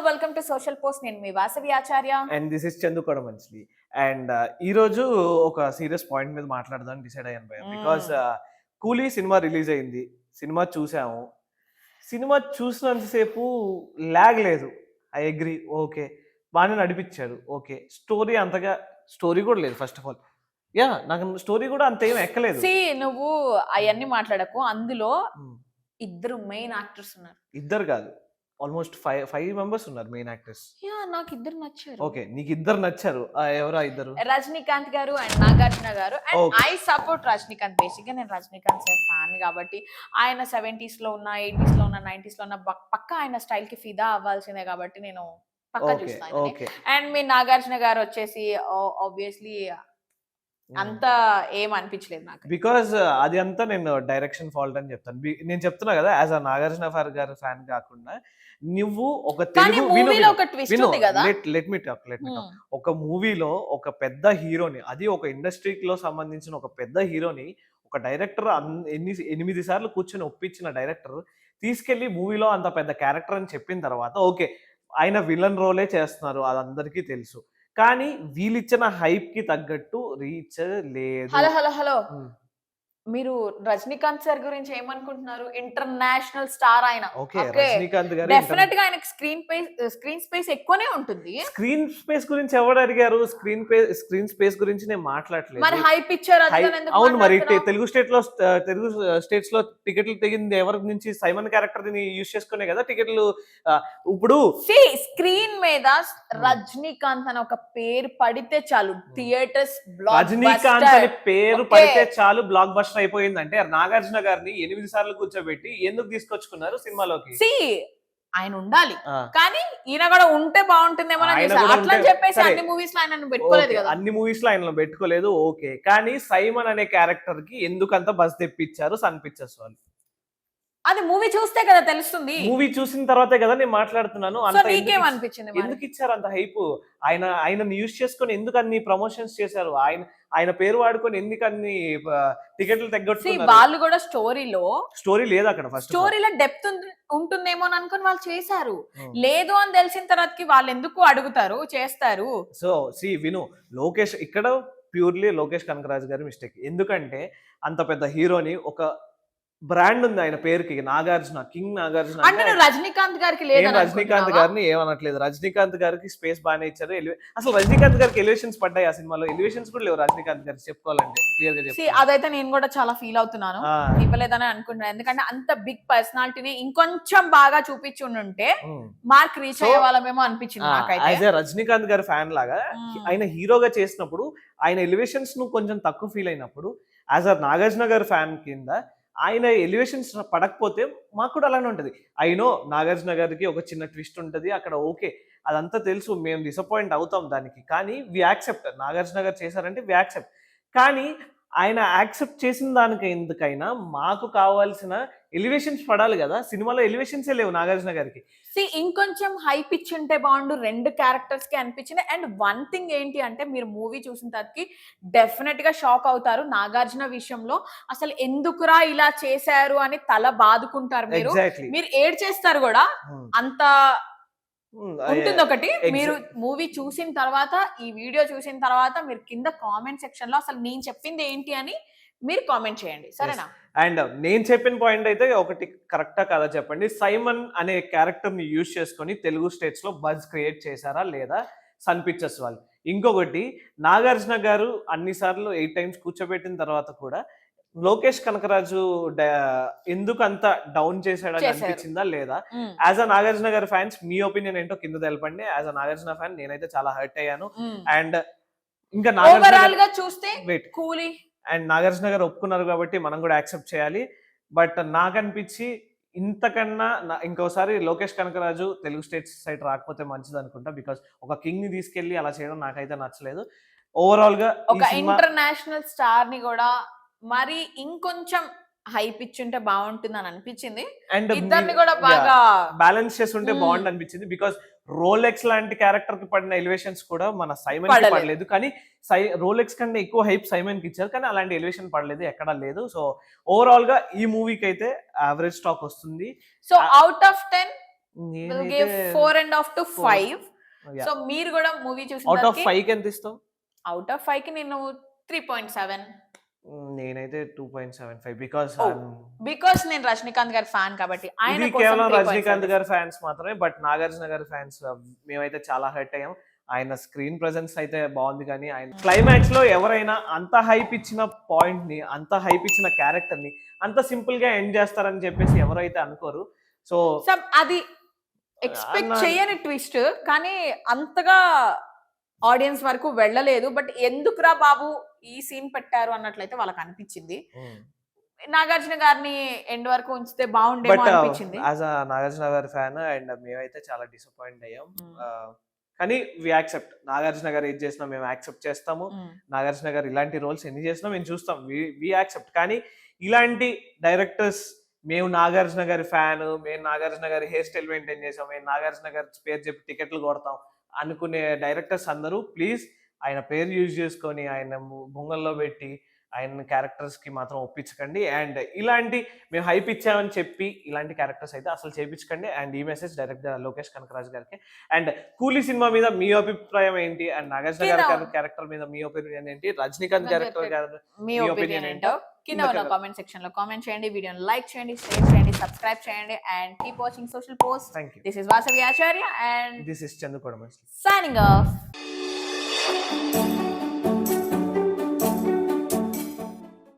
Welcome to social post. నేను మీ Vasavi Acharya and this is Chandu Kodamanchili. And ఈ రోజు ఒక సీరియస్ పాయింట్ మీద మాట్లాడదాం డిసైడ్ అయ్యాను భయ్య. బికాస్ కూలీ సినిమా రిలీజ్ అయింది, సినిమా చూసాము. సినిమా చూసినంతసేపు ల్యాగ్ లేదు, ఐ అగ్రీ, ఓకే, బాగానే నడిపించాడు, ఓకే. స్టోరీ అంతగా స్టోరీ కూడా లేదు ఫస్ట్ ఆఫ్ ఆల్. యా, నాకు స్టోరీ కూడా అంత ఏం ఎక్కలేదు. నువ్వు అవన్నీ మాట్లాడకు. అందులో ఇద్దరు మెయిన్ యాక్టర్స్ ఉన్నారు. ఇద్దరు కాదు, ఆల్మోస్ట్ ఫైవ్ మెంబర్స్ ఉన్నారు మెయిన్ యాక్టర్స్. నాకు ఇద్దరు నచ్చారు. ఓకే, నీకు ఇద్దరు నచ్చారు. ఎవరా ఇద్దరు? రజనీకాంత్ గారు అండ్ నాగార్జున గారు. And I support Rajinikanth. Basic గా నేను రజనీకాంత్ సార్ ఫ్యాన్ కాబట్టి ఆయన 70s లో ఉన్న, 80s లో ఉన్న, 90s లో ఉన్న పక్క ఆయన స్టైల్ కి ఫిదా అవ్వాల్సిందే కాబట్టి నేను పక్కా చూస్తాను. అండ్ మీ నాగార్జున గారు వచ్చేసి ఆబ్వియస్లీ అంత ఏం అనిపించలేదు నాకు. బికాస్ అది అంతా నేను డైరెక్షన్ ఫాల్ట్ అని చెప్తాను. నేను చెప్తున్నా కదా, యాజ్ అ నాగార్జున గారు ఫ్యాన్ కాకుండా నువ్వు ఒక లెట్ మీ టాక్. ఒక మూవీలో ఒక పెద్ద హీరోని, అది ఒక ఇండస్ట్రీలో సంబంధించిన ఒక పెద్ద హీరోని ఒక డైరెక్టర్ 8 సార్లు కూర్చొని ఒప్పించిన డైరెక్టర్ తీసుకెళ్లి మూవీలో అంత పెద్ద క్యారెక్టర్ అని చెప్పిన తర్వాత ఓకే, ఆయన విలన్ రోలే చేస్తున్నారు, అది అందరికీ తెలుసు. కానీ వీళ్ళిచ్చిన హైప్ కి తగ్గట్టు రీచ్ లేదు. హలో మీరు రజనీకాంత్ సార్ గురించి ఏమనుకుంటున్నారు? ఇంటర్నేషనల్ స్టార్ ఆయన. రజనీకాంత్ గారు డెఫినెట్ గా ఆయనకి స్క్రీన్ స్పేస్ ఎక్కువనే ఉంటుంది. స్క్రీన్ స్పేస్ గురించి ఎవరు అడిగారు? స్క్రీన్ స్పేస్ గురించి నేను మాట్లాడలేదు. మరి హైప్ ఇచ్చారు. అవును, మరి తెలుగు స్టేట్స్ లో టికెట్లు తెగింది ఎవరి నుంచి? సైమన్ క్యారెక్టర్ ని యూజ్ చేసుకునే కదా టికెట్లు. ఇప్పుడు స్క్రీన్ మీద రజనీకాంత్ అని ఒక పేరు పడితే చాలు, థియేటర్స్ రజనీకాంత్ అని పేరు పడితే చాలు బ్లాక్ బస్టర్ అయిపోయిందంటే నాగార్జున గారిని 8 సార్లు కూర్చోబెట్టి ఎందుకు తీసుకొచ్చుకున్నారు సినిమాలోకి? ఆయన ఉండాలి, కానీ ఈయన కూడా ఉంటే బాగుంటుందేమో అట్లా చెప్పేసి అన్ని మూవీస్ లో ఆయన పెట్టుకోలేదు కదా. అన్ని మూవీస్ లో ఆయన పెట్టుకోలేదు, ఓకే. కానీ సైమన్ అనే క్యారెక్టర్ కి ఎందుకంత బస్ తెప్పించారు సన్ పిక్చర్స్ వాళ్ళు? అది మూవీ చూస్తే కదా తెలుస్తుంది. మూవీ చూసిన తర్వాతే కదా నేను మాట్లాడుతున్నాను. నీకేమనిపించింది? ఎందుకు ఇచ్చారు అంత హైప్? ఆయన యూజ్ చేసుకొని ఎందుకు అన్ని ప్రమోషన్స్ చేశారు? ఆయన పేరు వాడుకొని ఎందుకు అన్ని టికెట్లు తగ్గొట్టుకున్నారు? వాళ్ళు కూడా స్టోరీ లేదు అక్కడ. ఫస్ట్ స్టోరీలో డెప్త్ ఉంటుందేమో అని అనుకుని వాళ్ళు చేశారు. లేదు అని తెలిసిన తర్వాతకి వాళ్ళు ఎందుకు అడుగుతారు, చేస్తారు. సో విను, లోకేష్ ఇక్కడ ప్యూర్లీ లోకేష్ కనకరాజు గారి మిస్టేక్. ఎందుకంటే అంత పెద్ద హీరోని, ఒక బ్రాండ్ ఉంది ఆయన పేరుకి, నాగార్జున, కింగ్ నాగార్జున. రజనీకాంత్ గారికి లేదు. రజనీకాంత్ గారిని ఏమనట్లేదు, రజనీకాంత్ గారికి స్పేస్ బాగానే ఇచ్చారు. అసలు రజనీకాంత్ గారికి ఎలివేషన్స్ పడ్డాయి ఆ సినిమాలో? ఎలివేషన్స్ కూడా లేవు రజనీకాంత్ గారికి, చెప్పుకోవాలంటే క్లియర్ గా చెప్పి. అదైతే నేను కూడా చాలా ఫీల్ అవుతున్నాను, ఇవ్వలేదని అనుకుంటున్నాను. ఎందుకంటే అంత బిగ్ పర్సనాలిటీని ఇంకొంచెం బాగా చూపించి ఉంటే మార్క్ రీచ్ అయ్యే వాళ్ళమేమో అనిపించింది నాకైతే. రజనీకాంత్ గారి ఫ్యాన్ లాగా ఆయన హీరోగా చేసినప్పుడు ఆయన ఎలివేషన్స్ ను కొంచెం తక్కువ ఫీల్ అయినప్పుడు, యాజ్ అ నాగార్జున గారి ఫ్యాన్ కింద ఆయన ఎలివేషన్స్ పడకపోతే మాకు కూడా అలానే ఉంటుంది. అయినో నాగార్జున గారికి ఒక చిన్న ట్విస్ట్ ఉంటుంది అక్కడ, ఓకే, అదంతా తెలుసు, మేము డిసప్పాయింట్ అవుతాం దానికి. కానీ వి యాక్సెప్ట్, నాగార్జున గారు చేశారంటే వి యాక్సెప్ట్. కానీ ఆయన యాక్సెప్ట్ చేసిన దానికి ఎందుకైనా మాకు కావాల్సిన ఎలివేషన్స్ పడాలి కదా. సినిమాలో ఎలివేషన్సే లేవు నాగార్జున గారికి. ఇంకొంచెం హైప్ ఇచ్చుంటే బాగుండు రెండు క్యారెక్టర్స్ కి అనిపించింది. అండ్ వన్ థింగ్ ఏంటి అంటే, మీరు మూవీ చూసిన తర్వాతకి డెఫినెట్ గా షాక్ అవుతారు. నాగార్జున విషయంలో అసలు ఎందుకురా ఇలా చేశారు అని తల బాదుకుంటారు. మీరు ఏడ్ చేస్తారు కూడా. అంత ఉంటుంది ఒకటి. మీరు మూవీ చూసిన తర్వాత, ఈ వీడియో చూసిన తర్వాత మీరు కింద కామెంట్ సెక్షన్ లో అసలు నేను చెప్పింది ఏంటి అని మీరు కామెంట్ చేయండి, సరేనా? అండ్ నేను చెప్పిన పాయింట్ అయితే ఒకటి కరెక్టా కాదా చెప్పండి. సైమన్ అనే క్యారెక్టర్ ని యూజ్ చేసుకొని తెలుగు స్టేట్స్ లో బజ్ క్రియేట్ చేశారా లేదా సన్ పిక్చర్స్ వాళ్ళు? ఇంకొకటి, నాగార్జున గారు అన్నిసార్లు 8 times కూర్చోబెట్టిన తర్వాత కూడా లోకేష్ కనకరాజు ఎందుకు అంత డౌన్ చేశాడని అనిపించిందా లేదా? యాజ్ అ నాగార్జున గారి ఫ్యాన్స్ మీ ఒపీనియన్ ఏంటో కింద తెలపండి. యాజ్ అ నాగార్జున ఫ్యాన్ నేనైతే చాలా హర్ట్ అయ్యాను. అండ్ ఇంకా నాగార్జున గారు ఒప్పుకున్నారు కాబట్టి మనం కూడా యాక్సెప్ట్ చేయాలి. బట్ నాకు అనిపించి ఇంతకన్నా ఇంకోసారి లోకేష్ కనకరాజు తెలుగు స్టేట్స్ సైడ్ రాకపోతే మంచిది అనుకుంటా. బికాస్ ఒక కింగ్ ని తీసుకెళ్లి అలా చేయడం నాకైతే నచ్చలేదు. ఓవరాల్ గా ఒక ఇంటర్నేషనల్ స్టార్ ని కూడా మరి ఇంకొంచెం హైప్ ఇచ్చుంటే బాగుంటుంది అని అనిపించింది. అండ్ ఇద్దరిని కూడా బాగా బ్యాలెన్స్ చేస్తుంటే బాగుంది అనిపించింది. బికాస్ రోలెక్స్ లాంటి క్యారెక్టర్ కి పడిన ఎలివేషన్స్ కూడా మన సైమన్ కి పడలేదు. కానీ రోలెక్స్ కంటే ఎక్కువ హైప్ సైమన్ కి ఇచ్చారు, కానీ అలాంటి ఎలివేషన్ పడలేదు, ఎక్కడా లేదు. సో ఓవరాల్ గా ఈ మూవీకి అయితే యావరేజ్ స్టాక్ వస్తుంది. So out of 10 will give 4.5 to 5. So మీరు కూడా మూవీ చూసిన అవుట్ ఆఫ్ తర్వాత 5 కి ఎంత ఇస్తావు? అవుట్ ఆఫ్ 5 కి నేను 3.7 నేనైతే 2.75 బికాస్ బికాస్ నేను రజనీకాంత్ గారి ఫ్యాన్ కాబట్టి ఆయన ఇది కోసం కేవలం 3.7. రజనీకాంత్ గారి ఫ్యాన్స్ మాత్రమే. బట్ నాగార్జున గారి ఫ్యాన్స్ మేమైతే చాలా హర్ట్ అయ్యాం. ఆయన స్క్రీన్ ప్రెజెన్స్ అయితే బాగుంది, కానీ ఆయన క్లైమాక్స్ లో ఎవరైనా అంత హైప్ ఇచ్చిన పాయింట్ ని, అంత హైప్ ఇచ్చిన క్యారెక్టర్ ని అంత సింపుల్ గా ఎండ్ చేస్తారని చెప్పేసి ఎవరైతే అనుకోరు. సో అది ఎక్స్పెక్ట్ చేయని ట్విస్ట్, కానీ అంతగా ఆడియన్స్ వరకు వెళ్ళలేదు. బట్ ఎందుకురా బాబు ఈ సీన్ పెట్టారు అన్నట్లయితే వాళ్ళకి అనిపించింది. నాగార్జున గారిని ఎండ్ వరకు ఉంచితే బాగుండేమో బట్ అనిపించింది. యాజ్ అ నాగార్జున గారి ఫ్యాన్ అండ్ మేమైతే చాలా డిసప్పాయింట్ అయ్యాం. కానీ వి యాక్సెప్ట్, నాగార్జున గారు ఏది చేసినా మేము యాక్సెప్ట్ చేస్తాము. నాగార్జున గారు ఇలాంటి రోల్స్ ఎన్ని చేసినా మేము చూస్తాం, వి యాక్సెప్ట్. కానీ ఇలాంటి డైరెక్టర్స్, మేము నాగార్జున గారి ఫ్యాన్, మేము నాగార్జున గారి హెయిర్ స్టైల్ మెయింటైన్ చేసాం, మేము నాగార్జున గారి పేరు చెప్పి టికెట్లు కొడతాం అనుకునే డైరెక్టర్స్ అందరూ ప్లీజ్ ఆయన పేరు యూజ్ చేసుకొని ఆయన బొంగల్లో పెట్టి ఆయన క్యారెక్టర్స్ కి మాత్రం ఒప్పించకండి. అండ్ ఇలాంటి మేము హైప్ ఇచ్చామని చెప్పి ఇలాంటి క్యారెక్టర్స్ అయితే అసలు చేయించకండి. అండ్ ఈ మెసేజ్ డైరెక్ట్ లోకేష్ కనకరాజ్ గారికి. అండ్ కూలీ సినిమా మీద మీ అభిప్రాయం ఏంటి, అండ్ నాగార్జున గారి క్యారెక్టర్ మీద మీ ఒపీనియన్ ఏంటి, రజనీకాంత్ క్యారెక్టర్ మీ ఒపీనియన్ ఏంటో కింద ఉన్న కామెంట్ సెక్షన్ లో కామెంట్ చేయండి. వీడియోని లైక్ చేయండి, షేర్ చేయండి, సబ్స్క్రైబ్ చేయండి. And keep watching social post. Thank you. This is Vasavi Acharya and this is Chandu Kodamasli signing off.